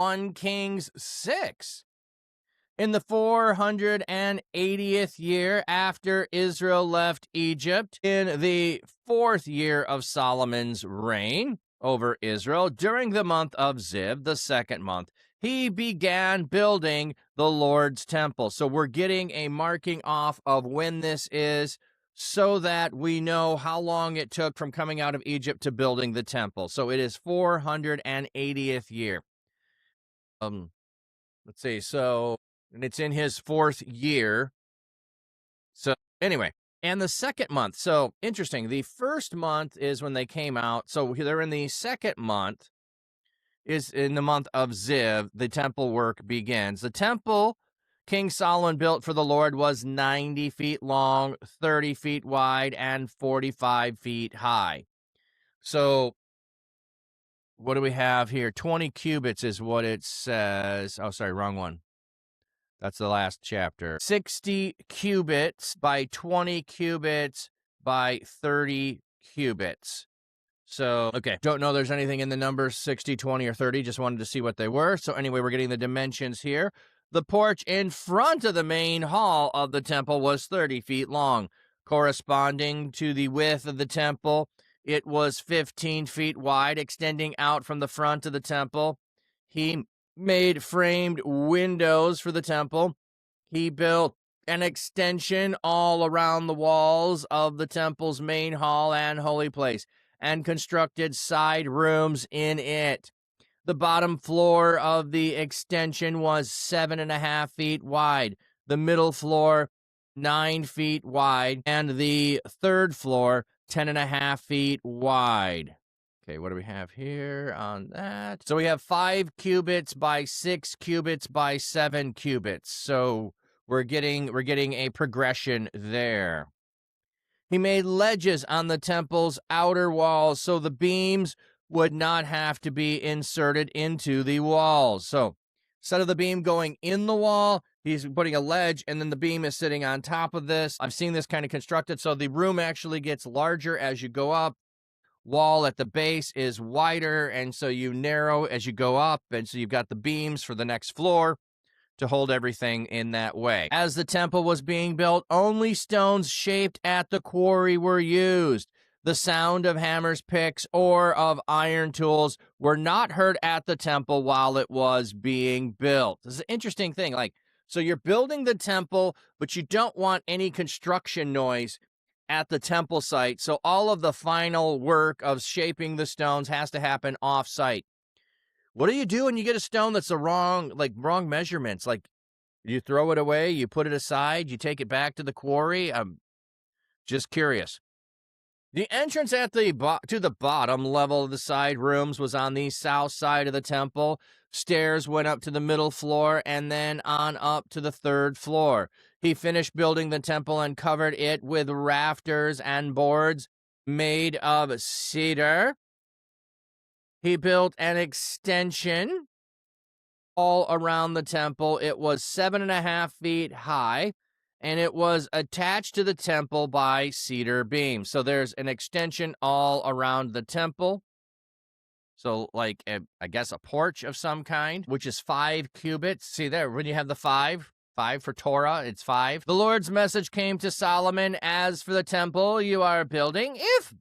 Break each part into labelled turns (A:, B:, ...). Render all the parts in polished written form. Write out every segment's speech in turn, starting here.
A: 1 Kings 6. In the 480th year after Israel left Egypt, in the 4th year of Solomon's reign over Israel, during the month of Ziv, the 2nd month, he began building the Lord's temple. So we're getting a marking off of when this is so that we know how long it took from coming out of Egypt to building the temple. So it is 480th year. Let's see. So, and it's in his 4th year. So anyway, and the 2nd month. So interesting. The 1st month is when they came out. So they're in the 2nd month. Is in the month of Ziv, the temple work begins. The temple King Solomon built for the Lord was 90 feet long, 30 feet wide, and 45 feet high. So what do we have here? 20 cubits is what it says. Oh, sorry, wrong one. That's the last chapter. 60 cubits by 20 cubits by 30 cubits. So, okay, don't know there's anything in the numbers 60, 20, or 30. Just wanted to see what they were. So anyway, we're getting the dimensions here. The porch in front of the main hall of the temple was 30 feet long, corresponding to the width of the temple. It was 15 feet wide, extending out from the front of the temple. He made framed windows for the temple. He built an extension all around the walls of the temple's main hall and holy place, and constructed side rooms in it. The bottom floor of the extension was 7.5 feet wide, the middle floor 9 feet wide, and the 3rd floor 10.5 feet wide. Okay, what do we have here on that? So we have 5 cubits by 6 cubits by 7 cubits. So we're getting a progression there. He made ledges on the temple's outer walls so the beams would not have to be inserted into the walls. So instead of the beam going in the wall, he's putting a ledge, and then the beam is sitting on top of this. I've seen this kind of constructed, so the room actually gets larger as you go up. Wall at the base is wider, and so you narrow as you go up, and so you've got the beams for the next floor to hold everything in that way. As the temple was being built, only stones shaped at the quarry were used. The sound of hammers, picks, or of iron tools were not heard at the temple while it was being built. This is an interesting thing. So you're building the temple, but you don't want any construction noise at the temple site. So all of the final work of shaping the stones has to happen off-site. What do you do when you get a stone that's the wrong measurements? You throw it away, you put it aside, you take it back to the quarry? I'm just curious. The entrance to the bottom level of the side rooms was on the south side of the temple. Stairs went up to the middle floor and then on up to the 3rd floor. He finished building the temple and covered it with rafters and boards made of cedar. He built an extension all around the temple. It was 7.5 feet high, and it was attached to the temple by cedar beams. So there's an extension all around the temple. So I guess a porch of some kind, which is 5 cubits. See there, when you have the 5 for Torah, it's 5. The Lord's message came to Solomon, as for the temple you are building, if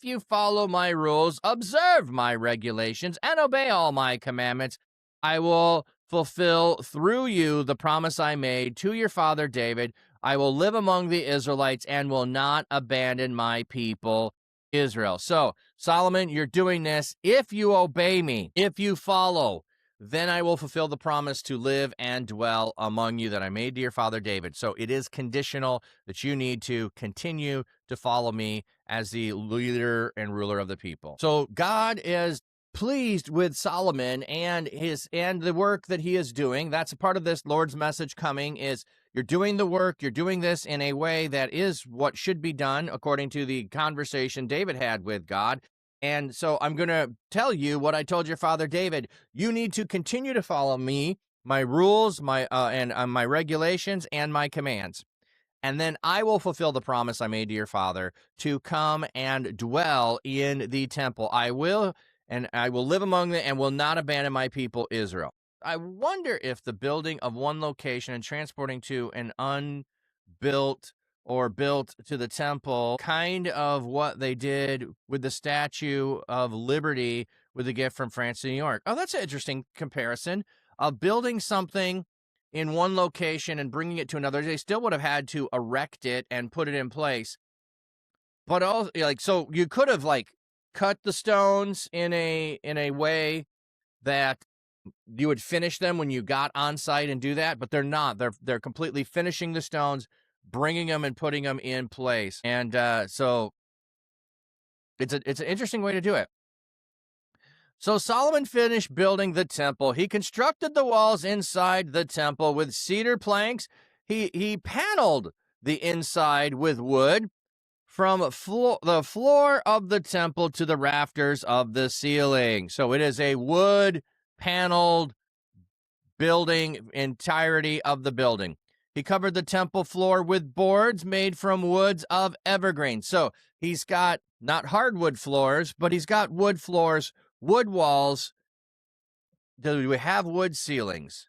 A: you follow my rules, observe my regulations, and obey all my commandments, I will fulfill through you the promise I made to your father David. I will live among the Israelites and will not abandon my people Israel. So, Solomon, you're doing this. If you obey me, if you follow, then I will fulfill the promise to live and dwell among you that I made to your father David. So it is conditional that you need to continue to follow me as the leader and ruler of the people. So God is pleased with Solomon and the work that he is doing. That's a part of this Lord's message coming is you're doing the work, you're doing this in a way that is what should be done according to the conversation David had with God. And so I'm going to tell you what I told your father David. You need to continue to follow me, my rules, my regulations, and my commands. And then I will fulfill the promise I made to your father to come and dwell in the temple. I will and I will live among them and will not abandon my people Israel. I wonder if the building of one location and transporting to an unbuilt or built to the temple, kind of what they did with the Statue of Liberty with the gift from France to New York. Oh, that's an interesting comparison of building something in one location and bringing it to another. They still would have had to erect it and put it in place. But also, like, so you could have like cut the stones in a way that you would finish them when you got on site and do that, but they're not. They're completely finishing the stones, bringing them and putting them in place. And so it's an interesting way to do it. So Solomon finished building the temple. He constructed the walls inside the temple with cedar planks. He paneled the inside with wood from the floor of the temple to the rafters of the ceiling. So it is a wood paneled building, entirety of the building. He covered the temple floor with boards made from woods of evergreen. So he's got not hardwood floors, but he's got wood floors, wood walls. Do we have wood ceilings?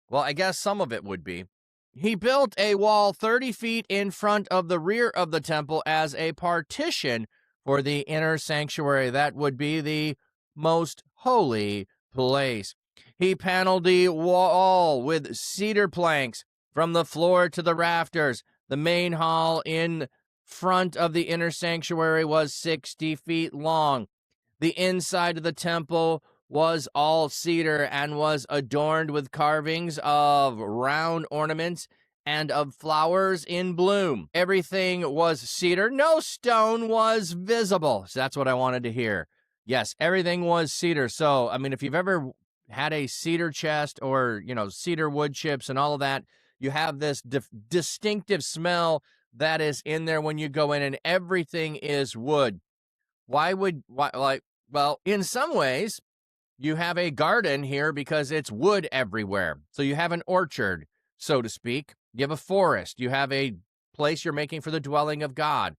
A: Well, I guess some of it would be. He built a wall 30 feet in front of the rear of the temple as a partition for the inner sanctuary. That would be the most holy place. He paneled the wall with cedar planks from the floor to the rafters. The main hall in front of the inner sanctuary was 60 feet long. The inside of the temple was all cedar and was adorned with carvings of round ornaments and of flowers in bloom. Everything was cedar. No stone was visible. So that's what I wanted to hear. Yes, everything was cedar. So, I mean, if you've ever had a cedar chest or, cedar wood chips and all of that, you have this distinctive smell that is in there when you go in, and everything is wood. Well, in some ways, you have a garden here because it's wood everywhere. So you have an orchard, so to speak. You have a forest. You have a place you're making for the dwelling of God.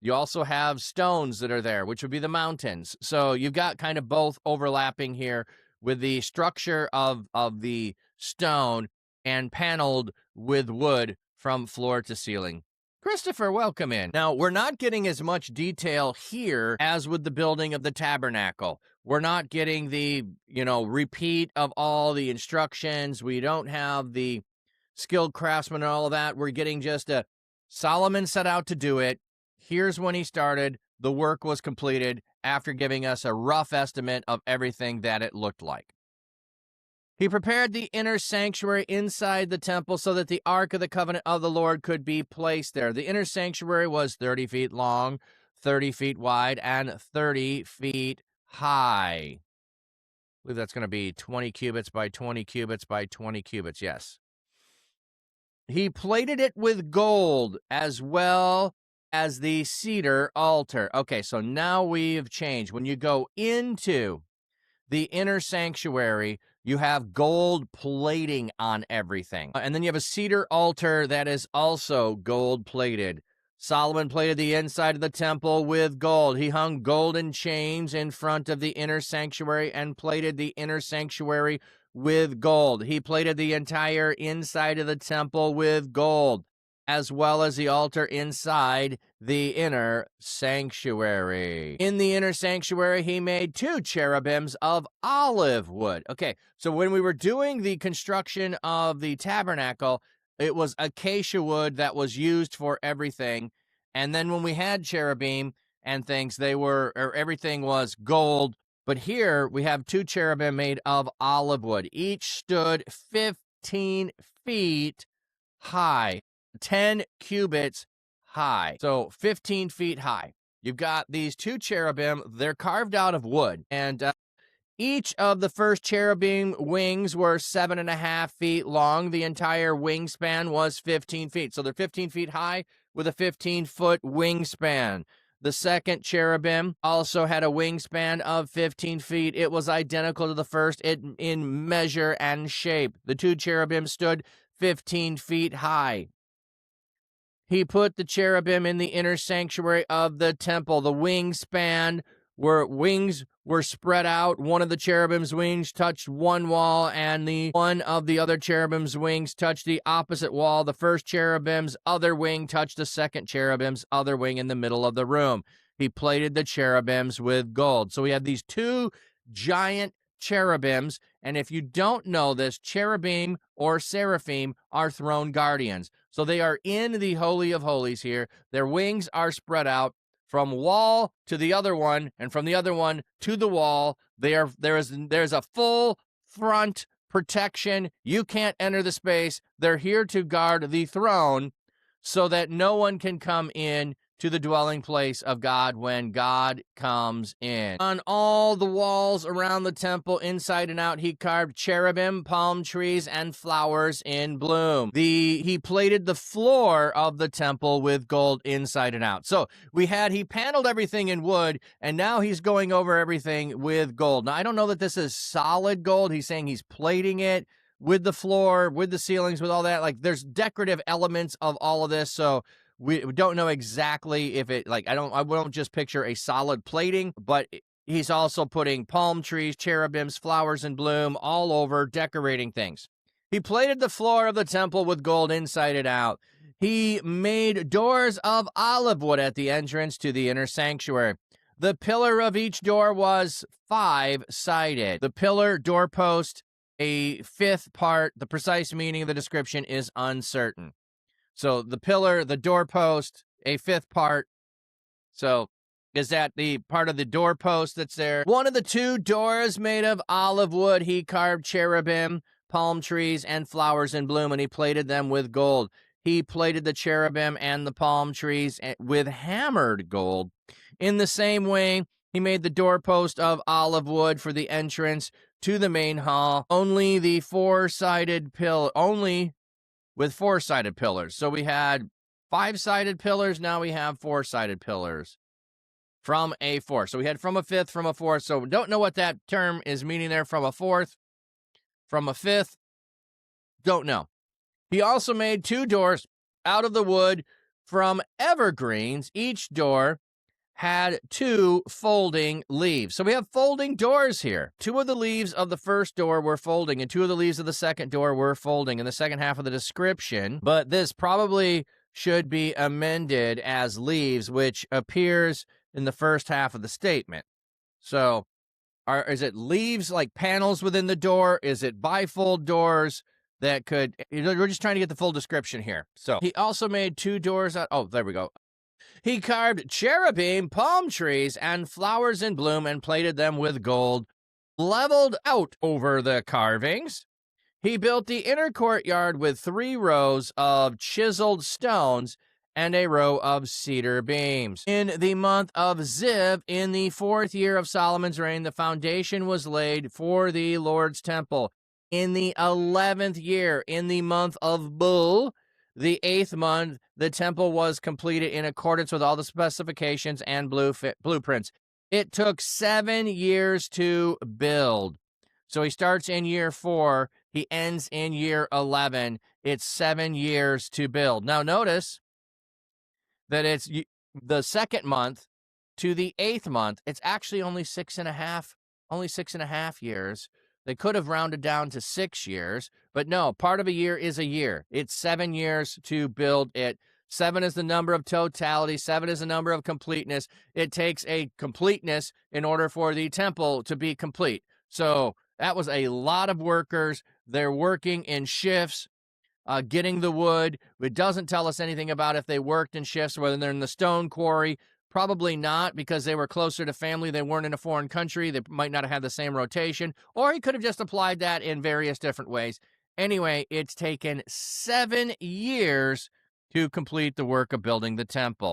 A: You also have stones that are there, which would be the mountains. So you've got kind of both overlapping here with the structure of the stone and paneled with wood from floor to ceiling. Christopher, welcome in. Now, we're not getting as much detail here as with the building of the tabernacle. We're not getting the, repeat of all the instructions. We don't have the skilled craftsmen and all of that. We're getting just Solomon set out to do it. Here's when he started. The work was completed after giving us a rough estimate of everything that it looked like. He prepared the inner sanctuary inside the temple so that the Ark of the Covenant of the Lord could be placed there. The inner sanctuary was 30 feet long, 30 feet wide, and 30 feet high. I believe that's going to be 20 cubits by 20 cubits by 20 cubits, yes. He plated it with gold as well as the cedar altar. Okay, so now we've changed. When you go into the inner sanctuary, you have gold plating on everything. And then you have a cedar altar that is also gold plated. Solomon plated the inside of the temple with gold. He hung golden chains in front of the inner sanctuary and plated the inner sanctuary with gold. He plated the entire inside of the temple with gold, as well as the altar inside the inner sanctuary. In the inner sanctuary, he made 2 cherubims of olive wood. Okay, so when we were doing the construction of the tabernacle, it was acacia wood that was used for everything. And then when we had cherubim and things, everything was gold. But here we have 2 cherubim made of olive wood. Each stood 15 feet high. 10 cubits high. So 15 feet high. You've got these 2 cherubim. They're carved out of wood. And each of the first cherubim wings were 7.5 feet long. The entire wingspan was 15 feet. So they're 15 feet high with a 15-foot wingspan. The second cherubim also had a wingspan of 15 feet. It was identical to the first in measure and shape. The 2 cherubim stood 15 feet high. He put the cherubim in the inner sanctuary of the temple. The wingspan wings were spread out. One of the cherubim's wings touched one wall, and the one of the other cherubim's wings touched the opposite wall. The first cherubim's other wing touched the second cherubim's other wing in the middle of the room. He plated the cherubims with gold. So we have these two giant cherubims, and if you don't know this, cherubim or seraphim are throne guardians. So they are in the Holy of Holies here. Their wings are spread out from wall to the other one, and from the other one to the wall. There's a full front protection. You can't enter the space. They're here to guard the throne so that no one can come in to the dwelling place of God when God comes in. On all the walls around the temple, inside and out, he carved cherubim, palm trees, and flowers in bloom. He plated the floor of the temple with gold inside and out. So he paneled everything in wood, and now he's going over everything with gold. Now, I don't know that this is solid gold. He's saying he's plating it with the floor, with the ceilings, with all that. Like, there's decorative elements of all of this, so we don't know exactly if it, I won't just picture a solid plating, but he's also putting palm trees, cherubims, flowers in bloom all over, decorating things. He plated the floor of the temple with gold inside and out. He made doors of olive wood at the entrance to the inner sanctuary. The pillar of each door was 5-sided. The pillar, doorpost, a fifth part. The precise meaning of the description is uncertain. So the pillar, the doorpost, a fifth part. So is that the part of the doorpost that's there? One of the two doors made of olive wood. He carved cherubim, palm trees, and flowers in bloom, and he plated them with gold. He plated the cherubim and the palm trees with hammered gold. In the same way, he made the doorpost of olive wood for the entrance to the main hall. Only the four-sided pillar, with four-sided pillars. So we had 5-sided pillars, now we have 4-sided pillars from a fourth. So we had from a fifth, from a fourth. So we don't know what that term is meaning there. From a fourth, from a fifth, don't know. He also made 2 doors out of the wood from evergreens. Each door had 2 folding leaves. So we have folding doors here. 2 of the leaves of the first door were folding, and 2 of the leaves of the second door were folding in the second half of the description. But this probably should be amended as leaves, which appears in the first half of the statement. So is it leaves like panels within the door? Is it bifold doors that could... We're just trying to get the full description here. So he also made 2 doors out... Oh, there we go. He carved cherubim, palm trees, and flowers in bloom and plated them with gold, leveled out over the carvings. He built the inner courtyard with 3 rows of chiseled stones and a row of cedar beams. In the month of Ziv, in the 4th year of Solomon's reign, the foundation was laid for the Lord's temple. In the 11th year, in the month of Bul, the 8th month, the temple was completed in accordance with all the specifications and blueprints. It took 7 years to build. So he starts in year 4, he ends in year 11. It's 7 years to build. Now notice that it's the 2nd month to the 8th month. It's actually only 6.5 years. They could have rounded down to 6 years, but no, part of a year is a year. It's 7 years to build it. 7 is the number of totality. 7 is the number of completeness. It takes a completeness in order for the temple to be complete. So that was a lot of workers. They're working in shifts, getting the wood. It doesn't tell us anything about if they worked in shifts, whether they're in the stone quarry. Probably not, because they were closer to family. They weren't in a foreign country. They might not have had the same rotation, or he could have just applied that in various different ways. Anyway, it's taken 7 years to complete the work of building the temple.